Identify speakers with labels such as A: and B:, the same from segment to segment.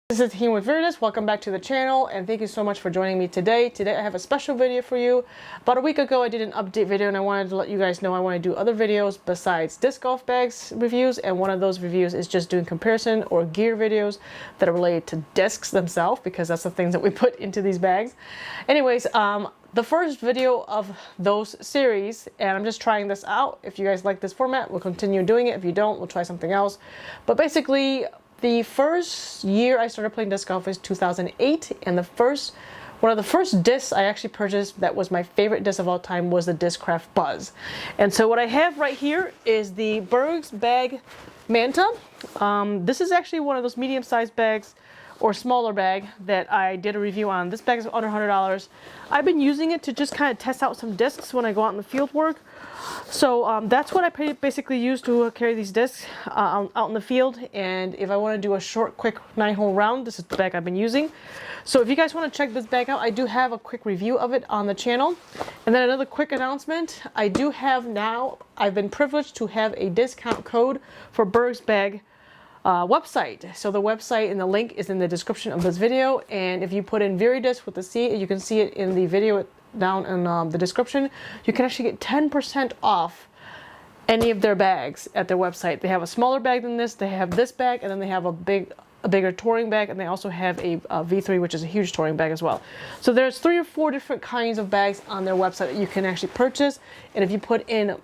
A: This is Team with Veritas. Welcome back to the channel and thank you so much for joining me today. Today I have a special video for you. About a week ago I did an update video and I wanted to let you guys know I want to do other videos besides disc golf bags reviews, and one of those reviews is just doing comparison or gear videos that are related to discs themselves, because that's the things that we put into these bags. Anyways, the first video of those series, and I'm just trying this out. If you guys like this format, we'll continue doing it. If you don't, we'll try something else. But basically, the first year I started playing disc golf was 2008, and one of the first discs I actually purchased that was my favorite disc of all time was the Discraft Buzzz. And so what I have right here is the Berg's bag Manta. This is actually one of those medium-sized bags or smaller bag that I did a review on. This bag is under $100. I've been using it to just kind of test out some discs when I go out in the field work. So that's what I basically use to carry these discs out in the field. And if I want to do a short, quick 9-hole round, this is the bag I've been using. So if you guys want to check this bag out, I do have a quick review of it on the channel. And then another quick announcement, I do have now, I've been privileged to have a discount code for Berg's bag website. So the website and the link is in the description of this video, and if you put in Veritas with the C, you can see it in the video down in the description. You can actually get 10% off any of their bags at their website. They have a smaller bag than this, they have this bag, and then they have a bigger touring bag, and they also have a V3, which is a huge touring bag as well. So there's 3 or 4 different kinds of bags on their website that you can actually purchase, and if you put in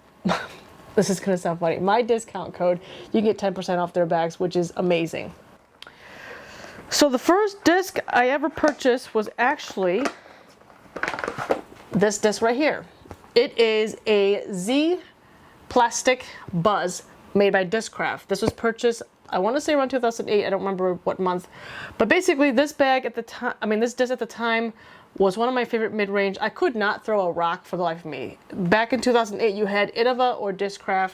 A: this is going to sound funny, my discount code, you can get 10% off their bags, which is amazing. So the first disc I ever purchased was actually this disc right here. It is a Z plastic Buzzz made by Discraft. This was purchased, I want to say around 2008, I don't remember what month. But basically this bag at the time, this disc at the time was one of my favorite mid-range. I could not throw a rock for the life of me. Back in 2008, you had Innova or Discraft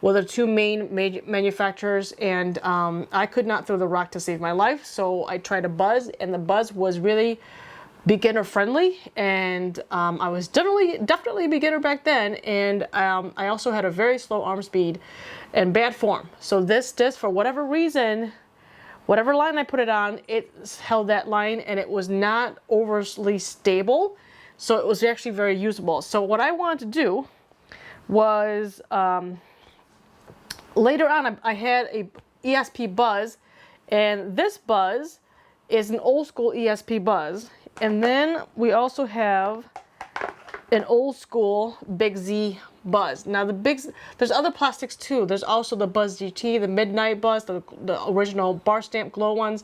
A: were the two main manufacturers, and I could not throw the rock to save my life. So I tried a Buzzz, and the Buzzz was really beginner friendly, and I was definitely beginner back then, and I also had a very slow arm speed and bad form. So this disc, for whatever reason, whatever line I put it on, it held that line, and it was not overly stable, so it was actually very usable. So what I wanted to do was, later on I had a ESP Buzzz, and this Buzzz is an old school ESP Buzzz, and then we also have an old school Big Z Buzzz. Now there's other plastics too. There's also the Buzzz GT, the Midnight Buzzz, the original bar stamp glow ones.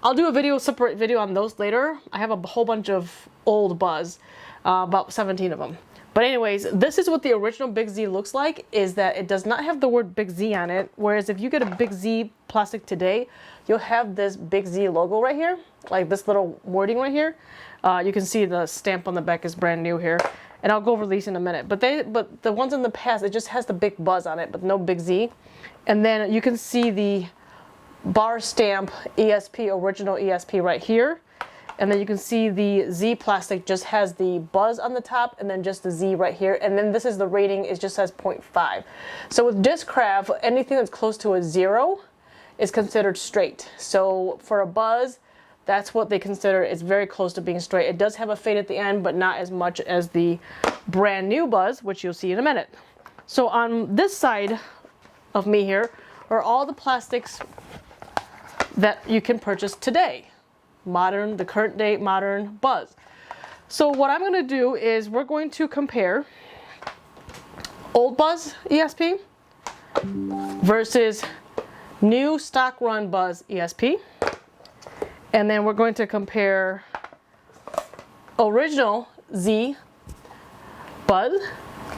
A: I'll do a separate video on those later. I have a whole bunch of old Buzzz, about 17 of them. But anyways, this is what the original Big Z looks like, is that it does not have the word Big Z on it, whereas if you get a Big Z plastic today, you'll have this Big Z logo right here, like this little wording right here. You can see the stamp on the back is brand new here. And I'll go over these in a minute. But the ones in the past, it just has the big Buzzz on it, but no Big Z. And then you can see the bar stamp ESP, original ESP right here. And then you can see the Z plastic just has the Buzzz on the top, and then just the Z right here. And then this is the rating, it just says 0.5. So with Discraft, anything that's close to a 0 is considered straight. So for a Buzzz, that's what they consider is very close to being straight. It does have a fade at the end, but not as much as the brand new Buzzz, which you'll see in a minute. So on this side of me here are all the plastics that you can purchase today. The current day modern Buzzz. So what I'm going to do is we're going to compare old Buzzz ESP versus new stock run Buzzz ESP. And then we're going to compare original Z Buzzz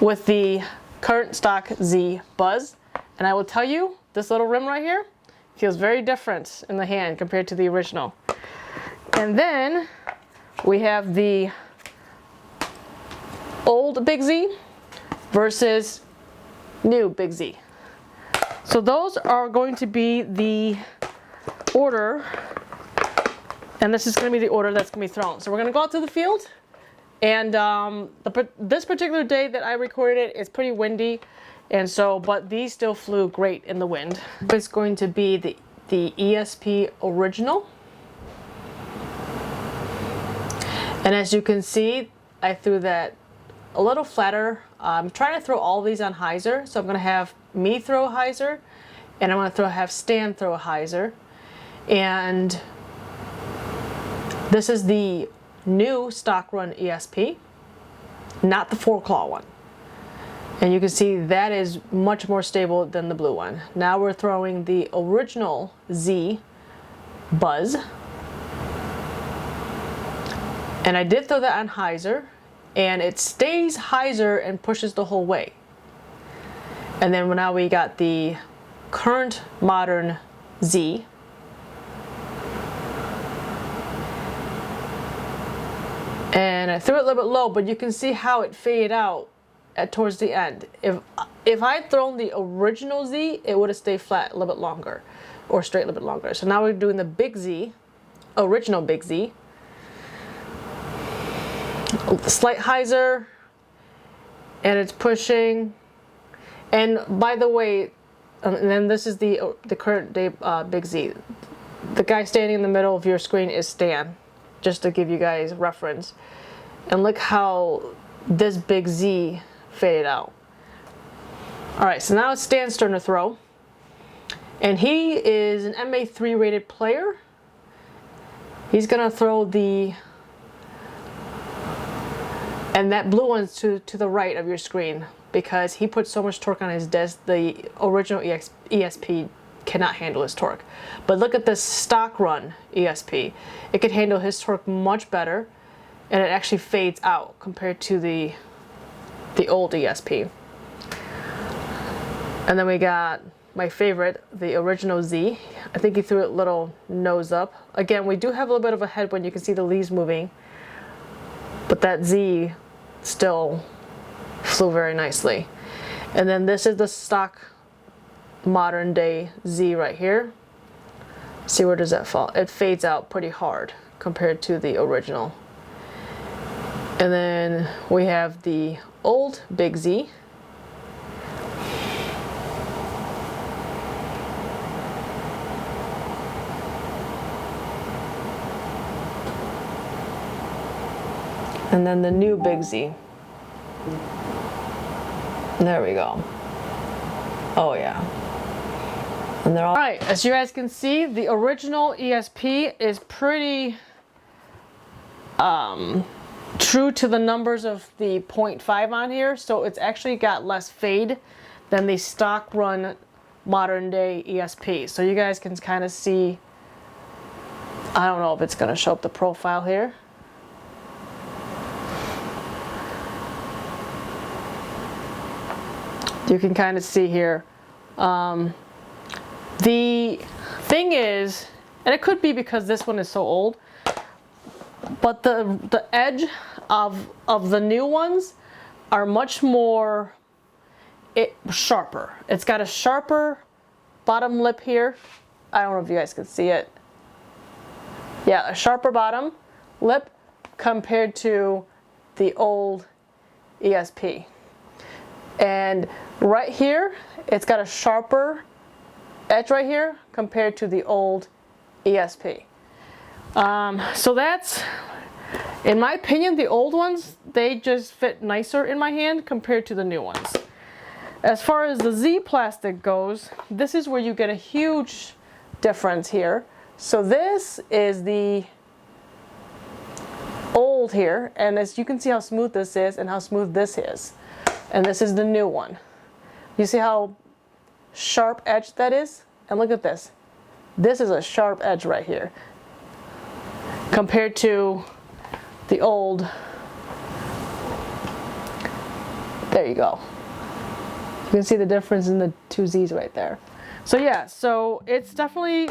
A: with the current stock Z Buzzz. And I will tell you, this little rim right here feels very different in the hand compared to the original. And then we have the old Big Z versus new Big Z. So those are going to be the order. And this is going to be the order that's going to be thrown. So we're going to go out to the field, and this particular day that I recorded it, it's pretty windy, and so, but these still flew great in the wind. It's going to be the ESP original And as you can see, I threw that a little flatter. I'm trying to throw all these on hyzer, so I'm going to have me throw a hyzer, and I'm going to have Stan throw a hyzer. And this is the new stock run ESP, not the 4-claw one. And you can see that is much more stable than the blue one. Now we're throwing the original Z Buzzz. And I did throw that on hyzer, and it stays hyzer and pushes the whole way. And then now we got the current modern Z. And I threw it a little bit low, but you can see how it faded out towards the end. If I had thrown the original Z, it would have stayed flat a little bit longer, or straight a little bit longer. So now we're doing the big Z, original big Z. Slight hyzer, and it's pushing. And by the way, and then this is the current day big Z. The guy standing in the middle of your screen is Stan, just to give you guys reference. And look how this big Z faded out. Alright, so now it's Stan's turn to throw. And he is an MA3 rated player. He's gonna throw the, and that blue one's to the right of your screen, because he put so much torque on his disc, the original ESP cannot handle his torque. But look at this stock run ESP. It could handle his torque much better, and it actually fades out compared to the old ESP. And then we got my favorite, the original Z. I think he threw it a little nose up. Again, we do have a little bit of a headwind. You can see the leaves moving, but that Z still flew very nicely. And then this is the stock modern day Z right here. See, where does that fall? It fades out pretty hard compared to the original. And then we have the old big Z. And then the new big Z. There we go. Oh yeah. And they're all right. As you guys can see, the original ESP is pretty true to the numbers of the 0.5 on here, so it's actually got less fade than the stock run modern day ESP. So you guys can kind of see, I don't know if it's going to show up the profile here. You can kind of see here. The thing is, and it could be because this one is so old, but the edge of the new ones are much more sharper. It's got a sharper bottom lip here. I don't know if you guys can see it. Yeah, a sharper bottom lip compared to the old ESP. And right here, it's got a sharper edge right here compared to the old ESP. So that's, in my opinion, the old ones, they just fit nicer in my hand compared to the new ones. As far as the Z plastic goes, this is where you get a huge difference here. So this is the old here, and as you can see how smooth this is and how smooth this is. And this is the new one. You see how sharp edge that is? And look at this. This is a sharp edge right here compared to the old. There you go. You can see the difference in the two Z's right there. So yeah, so it's definitely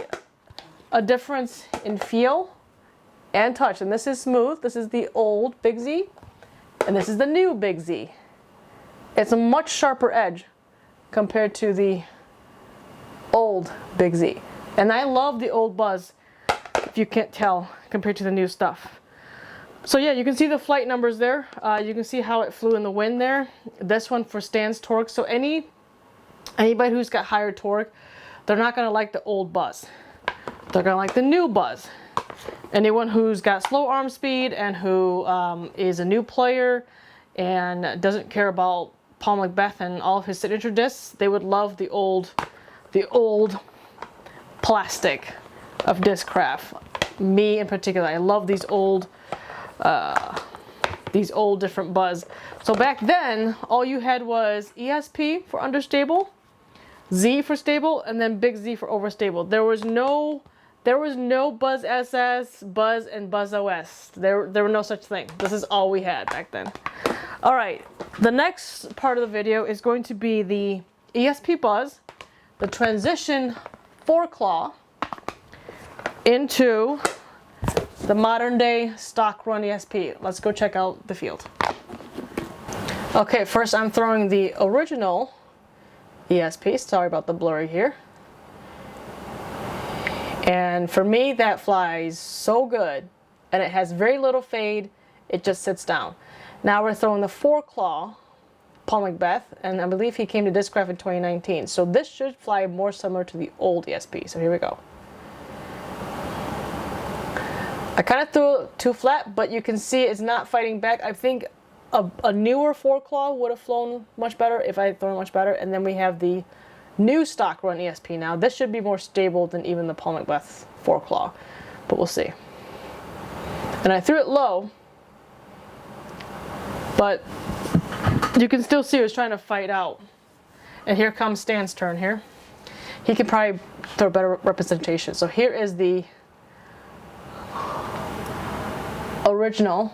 A: a difference in feel and touch. And this is smooth. This is the old Big Z, and this is the new Big Z. It's a much sharper edge compared to the old Big Z. And I love the old Buzzz, if you can't tell, compared to the new stuff. So yeah, you can see the flight numbers there. You can see how it flew in the wind there. This one for Stan's torque. So anybody who's got higher torque, they're not gonna like the old Buzzz. They're gonna like the new Buzzz. anyone who's got slow arm speed and who is a new player and doesn't care about Paul Macbeth and all of his signature discs, they would love the old plastic of Discraft. Me in particular, I love these old different Buzz. So back then, all you had was ESP for understable, Z for stable, and then big Z for overstable. There was no Buzz SS, Buzz, and Buzz OS. There were no such thing. This is all we had back then. All right, the next part of the video is going to be the ESP Buzz, the transition 4-claw into the modern day stock run ESP. Let's go check out the field. Okay, first I'm throwing the original ESP. Sorry about the blurry here. And for me, that flies so good, and it has very little fade. It just sits down. Now we're throwing the 4-claw Paul Macbeth, and I believe he came to Discraft in 2019. So this should fly more similar to the old ESP. So here we go. I kind of threw it too flat, but you can see it's not fighting back. I think a newer 4-claw would have flown much better if I had thrown it much better. And then we have the new stock run ESP now. This should be more stable than even the Paul Macbeth 4-claw, but we'll see. And I threw it low, but you can still see it was trying to fight out. And here comes Stan's turn here. He could probably throw better representation. So here is the original.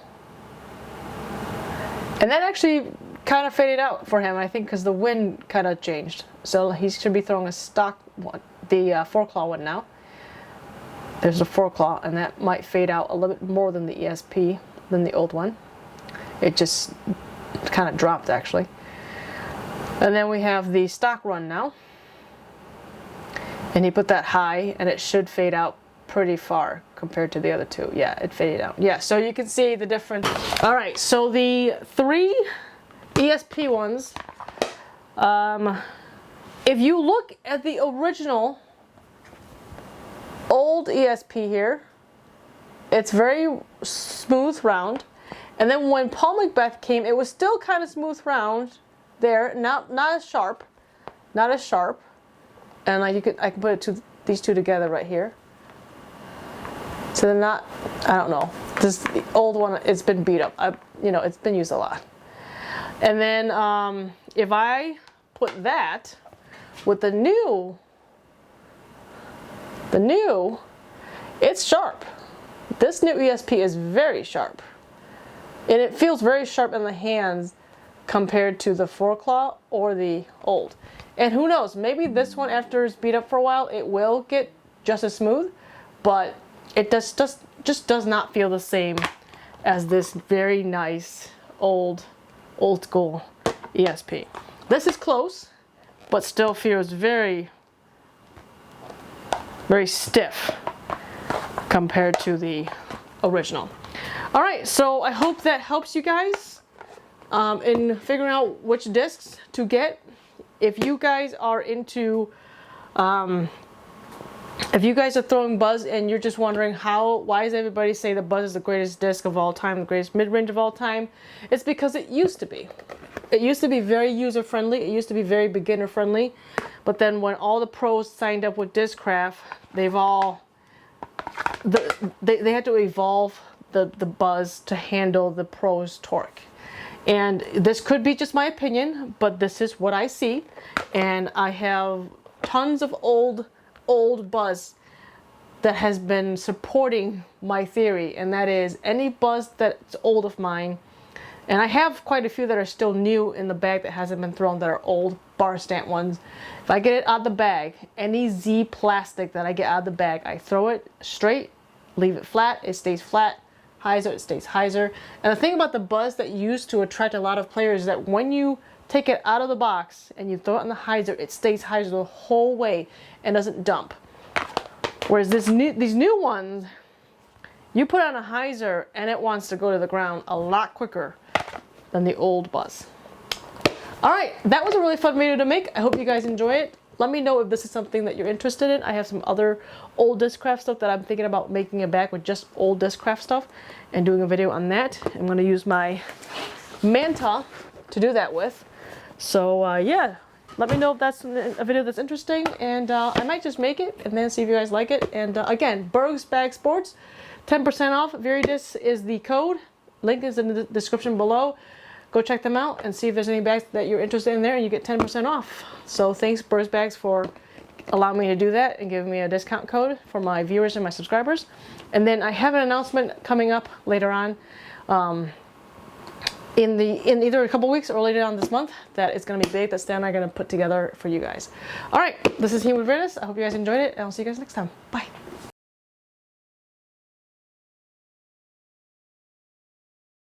A: And that actually kind of faded out for him, I think, because the wind kind of changed. So he should be throwing a stock one, the 4-claw one now. There's a 4-claw, and that might fade out a little bit more than the ESP, than the old one. It just kind of dropped, actually. And then we have the stock run now. And he put that high, and it should fade out pretty far compared to the other two. Yeah, it faded out. Yeah, so you can see the difference. All right, so the 3 ESP ones, if you look at the original old ESP here, it's very smooth round. And then when Paul Macbeth came, it was still kind of smooth round there, not as sharp, And like I can put these two together right here. So they're not, I don't know. This old one, it's been beat up. It's been used a lot. And then if I put that with the new, it's sharp. This new ESP is very sharp. And it feels very sharp in the hands compared to the 4-claw or the old. And who knows, maybe this one, after it's beat up for a while, it will get just as smooth, but it just does not feel the same as this very nice old school ESP. This is close, but still feels very, very stiff compared to the original. All right, so I hope that helps you guys in figuring out which discs to get. If you guys are into, if you guys are throwing Buzz and you're just wondering why does everybody say the Buzz is the greatest disc of all time, the greatest mid-range of all time? It's because it used to be. It used to be very user-friendly. It used to be very beginner-friendly. But then when all the pros signed up with Discraft, they had to evolve the Buzz to handle the pros torque. And this could be just my opinion, but this is what I see. And I have tons of old Buzz that has been supporting my theory, and that is any Buzz that's old of mine, and I have quite a few that are still new in the bag that hasn't been thrown, that are old bar stamp ones. If I get it out of the bag, any Z plastic that I get out of the bag, I throw it straight, leave it flat, it stays flat. Hyzer, it stays hyzer. And the thing about the Buzz that used to attract a lot of players is that when you take it out of the box and you throw it in the hyzer, it stays hyzer the whole way and doesn't dump. Whereas these new ones, you put on a hyzer and it wants to go to the ground a lot quicker than the old Buzz. All right, that was a really fun video to make. I hope you guys enjoy it. let me know if this is something that you're interested in. I have some other old Discraft stuff that I'm thinking about making a bag with just old Discraft stuff and doing a video on that. I'm going to use my Manta to do that with. So yeah, let me know if that's a video that's interesting, and I might just make it and then see if you guys like it. And again, Berg Sports, 10% off. Disc is the code. Link is in the description below. Go check them out and see if there's any bags that you're interested in there, and you get 10% off. So thanks Berg Bags for allowing me to do that and giving me a discount code for my viewers and my subscribers. And then I have an announcement coming up later on in either a couple weeks or later on this month that it's going to be big, that Stan and I are going to put together for you guys. All right, this is Human Venus. I hope you guys enjoyed it, and I'll see you guys next time. Bye.